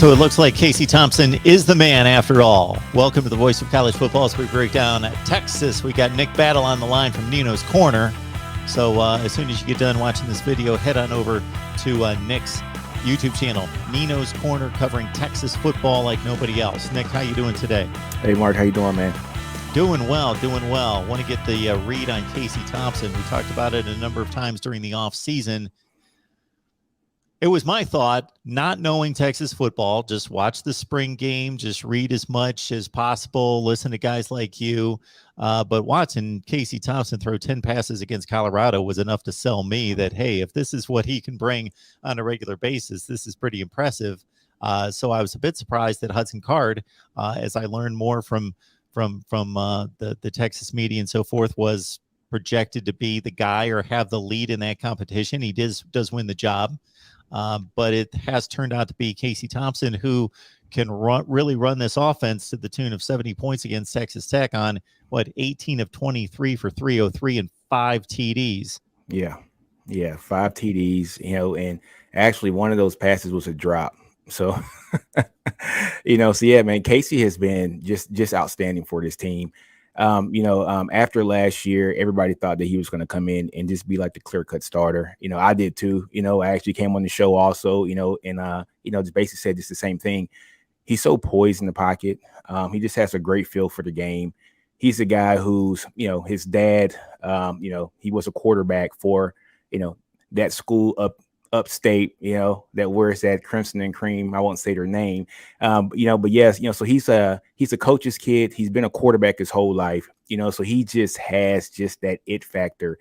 So it looks like Casey Thompson is the man after all. Welcome to the Voice of College Football as we break down Texas. We got Nick Battle on the line from Nino's Corner. So as soon as you get done watching this video, head on over to Nick's YouTube channel, Nino's Corner, covering Texas football like nobody else. Nick, how you doing today? Hey, Mark, how you doing, man? Doing well, doing well. Want to get the read on Casey Thompson. We talked about it a number of times during the off season. It was my thought, not knowing Texas football, just watch the spring game, just read as much as possible, listen to guys like you. But watching Casey Thompson throw 10 passes against Colorado was enough to sell me that, hey, if this is what he can bring on a regular basis, this is pretty impressive. So I was a bit surprised that Hudson Card, as I learned more from the Texas media and so forth, was projected to be the guy or have the lead in that competition. He does win the job. But it has turned out to be Casey Thompson who can really run this offense to the tune of 70 points against Texas Tech on, 18 of 23 for 303 and 5 TDs. Yeah, 5 TDs, and actually one of those passes was a drop. So, so yeah, man, Casey has been just outstanding for this team. After last year, everybody thought that he was going to come in and just be like the clear-cut starter. I did too. I actually came on the show also, and just basically said just the same thing. He's so poised in the pocket. He just has a great feel for the game. He's a guy who's, his dad, he was a quarterback for, that school upstate, that wears that crimson and cream. I won't say their name, but yes, so he's a coach's kid. He's been a quarterback his whole life, so he just has just that it factor.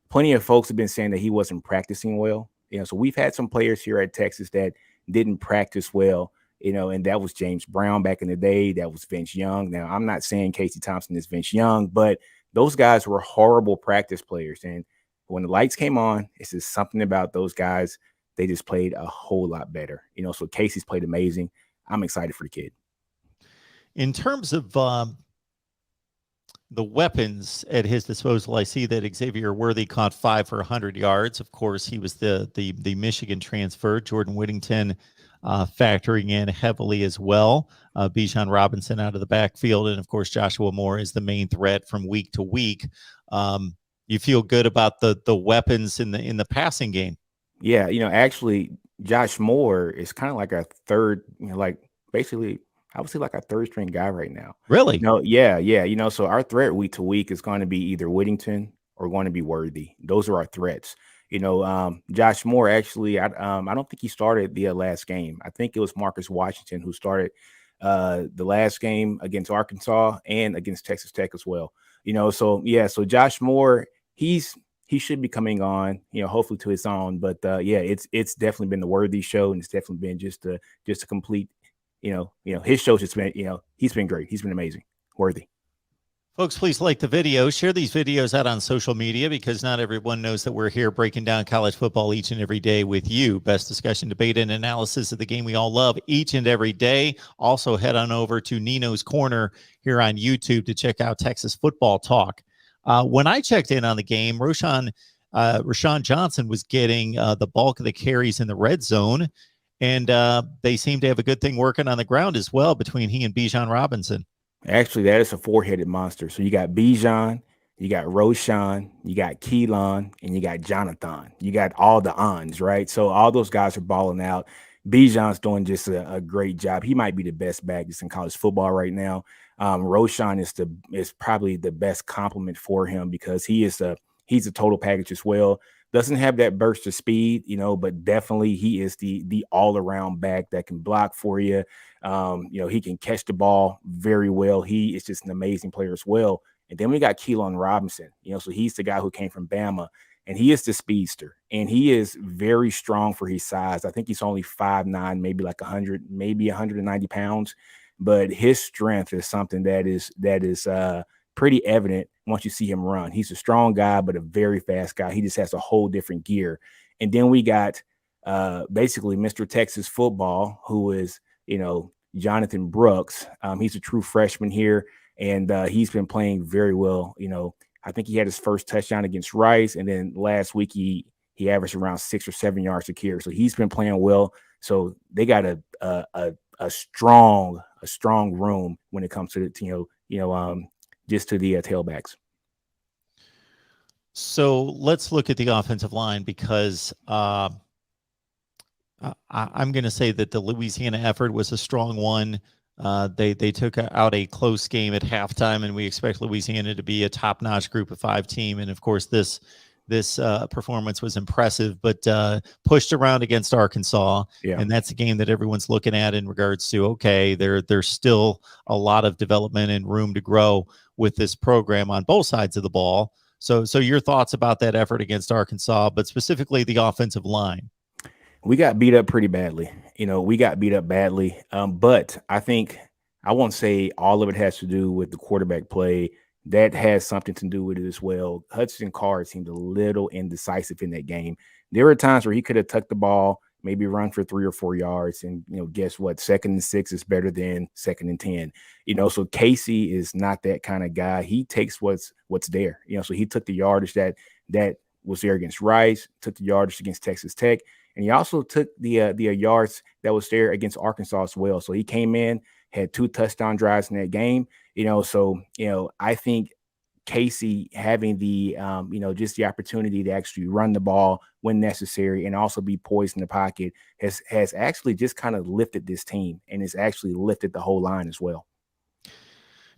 Plenty of folks have been saying that he wasn't practicing well, so we've had some players here at Texas that didn't practice well, and that was James Brown back in the day. That was Vince Young. Now, I'm not saying Casey Thompson is Vince Young, but those guys were horrible practice players. And when the lights came on, it's just something about those guys. They just played a whole lot better. So Casey's played amazing. I'm excited for the kid. In terms of the weapons at his disposal, I see that Xavier Worthy caught 5 for 100 yards. Of course, he was the Michigan transfer. Jordan Whittington factoring in heavily as well. Bijan Robinson out of the backfield. And, of course, Joshua Moore is the main threat from week to week. You feel good about the weapons in the passing game? Yeah, actually, Josh Moore is kind of like a third, basically, I would say like a third string guy right now. Really? Yeah. So our threat week to week is going to be either Whittington or going to be Worthy. Those are our threats. Josh Moore, actually, I don't think he started the last game. I think it was Marcus Washington who started the last game against Arkansas and against Texas Tech as well. So Josh Moore, he should be coming on, hopefully to his own. But it's definitely been the Worthy show, and it's definitely been just a complete, his show's just been, he's been great. He's been amazing. Worthy. Folks, please like the video. Share these videos out on social media because not everyone knows that we're here breaking down college football each and every day with you. Best discussion, debate, and analysis of the game we all love each and every day. Also, head on over to Nino's Corner here on YouTube to check out Texas Football Talk. When I checked in on the game, Rashawn Johnson was getting the bulk of the carries in the red zone, and they seem to have a good thing working on the ground as well between he and Bijan Robinson. Actually, that is a four-headed monster. So you got Bijan, you got Roshan, you got Keelan, and you got Jonathan. You got all the ons, right? So all those guys are balling out. Bijan's doing just a great job. He might be the best back just in college football right now. Roshan is probably the best compliment for him because he's a total package as well. Doesn't have that burst of speed, but definitely he is the all-around back that can block for you. He can catch the ball very well. He is just an amazing player as well. And then we got Keelan Robinson, so he's the guy who came from Bama, and he is the speedster, and he is very strong for his size. I think he's only 5'9", maybe like 190 pounds, but his strength is something that is pretty evident once you see him run. He's a strong guy, but a very fast guy. He just has a whole different gear. And then we got basically Mr. Texas football, who is, Jonathan Brooks. He's a true freshman here, and he's been playing very well. I think he had his first touchdown against Rice, and then last week he averaged around 6 or 7 yards a carry. So he's been playing well. So they got a a strong room when it comes to the just to the tailbacks. So let's look at the offensive line because I'm going to say that the Louisiana effort was a strong one. They took out a close game at halftime, and we expect Louisiana to be a top-notch Group of 5 team. And of course, this performance was impressive, but pushed around against Arkansas, and that's a game that everyone's looking at in regards to, okay, there's still a lot of development and room to grow with this program on both sides of the ball. So your thoughts about that effort against Arkansas, but specifically the offensive line? We got beat up pretty badly. We got beat up badly. But I think I won't say all of it has to do with the quarterback play. That has something to do with it as well. Hudson Card seemed a little indecisive in that game. There were times where he could have tucked the ball, maybe run for 3 or 4 yards. And, guess what? 2nd and 6 is better than 2nd and 10. So Casey is not that kind of guy. He takes what's there. So he took the yardage that was there against Rice, took the yardage against Texas Tech. And he also took the yards that was there against Arkansas as well. So he came in, had 2 touchdown drives in that game. So I think Casey having the just the opportunity to actually run the ball when necessary and also be poised in the pocket has actually just kind of lifted this team, and it's actually lifted the whole line as well.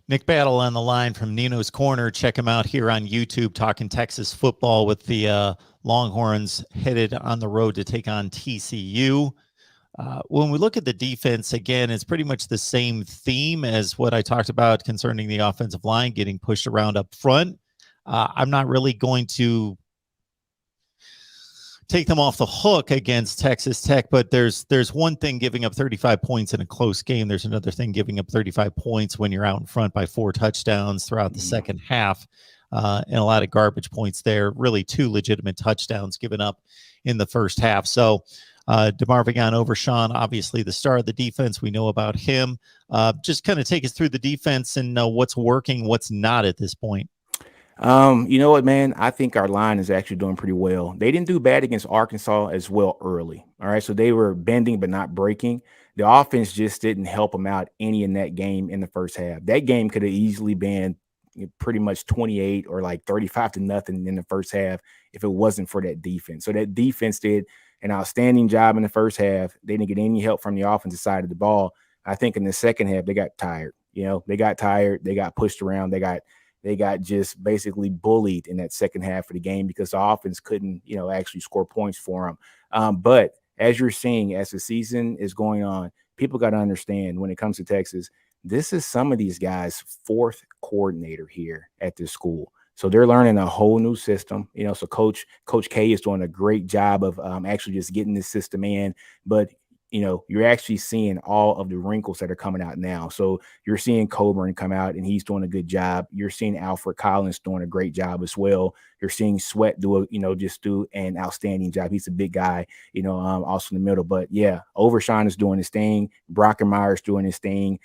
Nick Battle on the line from Nino's Corner. Check him out here on YouTube, talking Texas football with the Longhorns headed on the road to take on TCU. When we look at the defense, again, it's pretty much the same theme as what I talked about concerning the offensive line getting pushed around up front. I'm not really going to take them off the hook against Texas Tech, but there's one thing giving up 35 points in a close game. There's another thing giving up 35 points when you're out in front by 4 touchdowns throughout the second half, and a lot of garbage points there. Really 2 legitimate touchdowns given up in the first half. So DeMarvion Overshawn, obviously the star of the defense. We know about him. Just kind of take us through the defense and what's working, what's not at this point. You know what, man? I think our line is actually doing pretty well. They didn't do bad against Arkansas as well early. All right. So they were bending but not breaking. The offense just didn't help them out any in that game in the first half. That game could have easily been pretty much 28 or like 35-0 in the first half if it wasn't for that defense. So that defense did an outstanding job in the first half. They didn't get any help from the offensive side of the ball. I think in the second half, they got tired. They got tired. They got pushed around. They got just basically bullied in that second half of the game because the offense couldn't, actually score points for them. But as you're seeing, as the season is going on, people got to understand when it comes to Texas, this is some of these guys' 4th coordinator here at this school. So they're learning a whole new system, so Coach K is doing a great job of actually just getting this system in. But you're actually seeing all of the wrinkles that are coming out now. So you're seeing Coburn come out and he's doing a good job. You're seeing Alfred Collins doing a great job as well. You're seeing Sweat do an outstanding job. He's a big guy, also in the middle. But yeah, Overshawn is doing his thing. Brockenmeyer's doing his thing.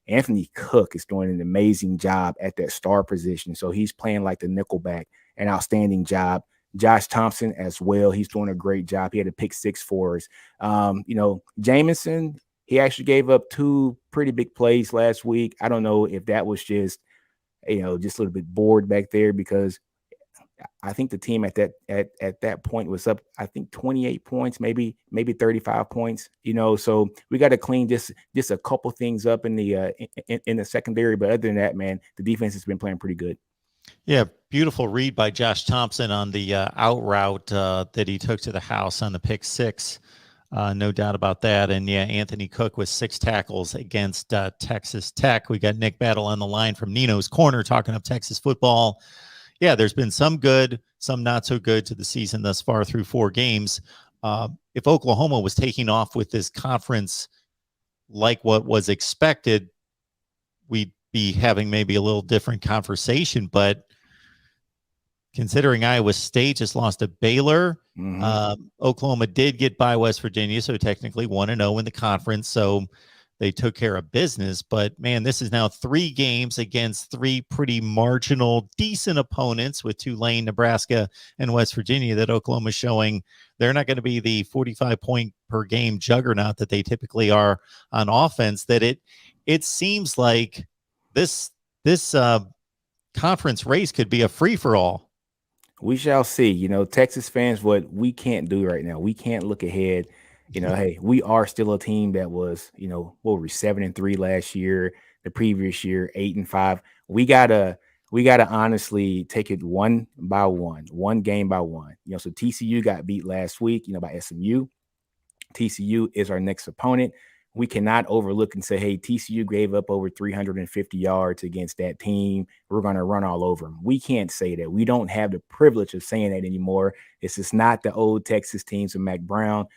Anthony Cook is doing an amazing job at that star position. So he's playing like the nickelback, an outstanding job. Josh Thompson as well. He's doing a great job. He had a pick 6 for us. Jamison, he actually gave up 2 pretty big plays last week. I don't know if that was just a little bit bored back there because I think the team at that point was up, I think 28 points, maybe 35 points, so we got to clean just a couple things up in the secondary. But other than that, man, the defense has been playing pretty good. Yeah, beautiful read by Josh Thompson on the out route that he took to the house on the pick 6. No doubt about that. And yeah, Anthony Cook with 6 tackles against Texas Tech. We got Nick Battle on the line from Nino's Corner talking up Texas football. Yeah, there's been some good, some not so good to the season thus far through 4 games. If Oklahoma was taking off with this conference like what was expected, we'd be having maybe a little different conversation. But considering Iowa State just lost to Baylor, Oklahoma did get by West Virginia, so technically 1-0 in the conference. So they took care of business. But man, this is now 3 games against 3 pretty marginal, decent opponents with Tulane, Nebraska, and West Virginia that Oklahoma's showing they're not going to be the 45-point per game juggernaut that they typically are on offense. That it seems like this conference race could be a free for all. We shall see. Texas fans, what we can't do right now, we can't look ahead. Hey, we are still a team that was, what were we, 7-3 last year, the previous year, 8-5. We gotta honestly take it one by one game by one. So TCU got beat last week, by SMU. TCU is our next opponent. We cannot overlook and say, hey, TCU gave up over 350 yards against that team. We're going to run all over them. We can't say that. We don't have the privilege of saying that anymore. It's just not the old Texas teams of Mac Brown.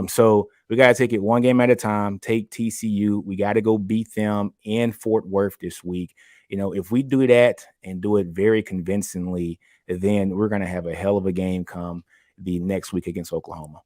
So we got to take it one game at a time, take TCU. We got to go beat them in Fort Worth this week. If we do that and do it very convincingly, then we're going to have a hell of a game come the next week against Oklahoma.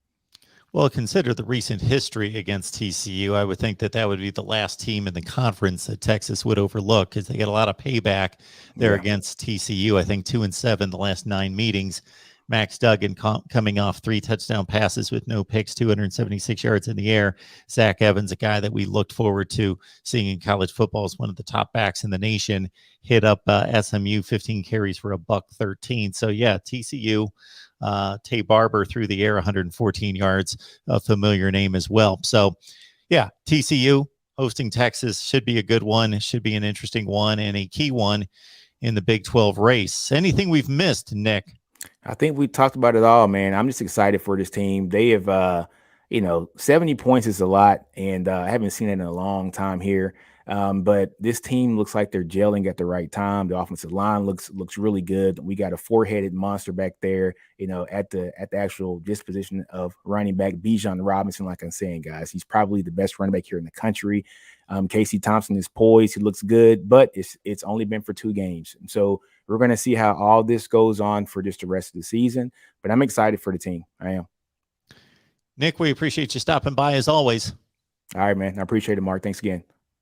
Well, consider the recent history against TCU. I would think that would be the last team in the conference that Texas would overlook because they get a lot of payback there against TCU. I think 2-7 the last 9 meetings. Max Duggan coming off 3 touchdown passes with no picks, 276 yards in the air. Zach Evans, a guy that we looked forward to seeing in college football as one of the top backs in the nation, hit up SMU 15 carries for $113. So yeah, TCU. Tay Barber through the air, 114 yards, a familiar name as well. So, yeah, TCU hosting Texas should be a good one. It should be an interesting one and a key one in the Big 12 race. Anything we've missed, Nick? I think we talked about it all, man. I'm just excited for this team. They have, 70 points is a lot, and I haven't seen it in a long time here. But this team looks like they're gelling at the right time. The offensive line looks really good. We got a 4-headed monster back there, at the actual disposition of running back Bijan Robinson. Like I'm saying, guys, he's probably the best running back here in the country. Casey Thompson is poised. He looks good, but it's only been for 2 games. So we're going to see how all this goes on for just the rest of the season. But I'm excited for the team. I am. Nick, we appreciate you stopping by as always. All right, man. I appreciate it, Mark. Thanks again.